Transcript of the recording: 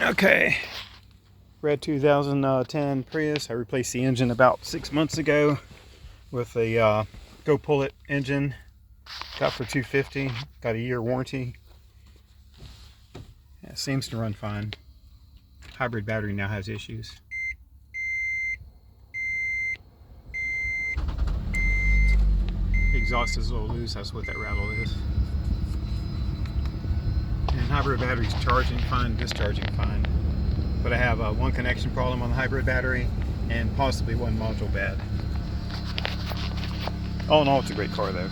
Okay, red 2010 Prius. I replaced the engine about 6 months ago with a Go Pull It engine. Got for $250. Got a year warranty. It seems to run fine. Hybrid battery now has issues. Exhaust is a little loose. That's what that rattle is. And hybrid battery's charging fine, discharging fine. But I have one connection problem on the hybrid battery and possibly one module bad. All in all, it's a great car though.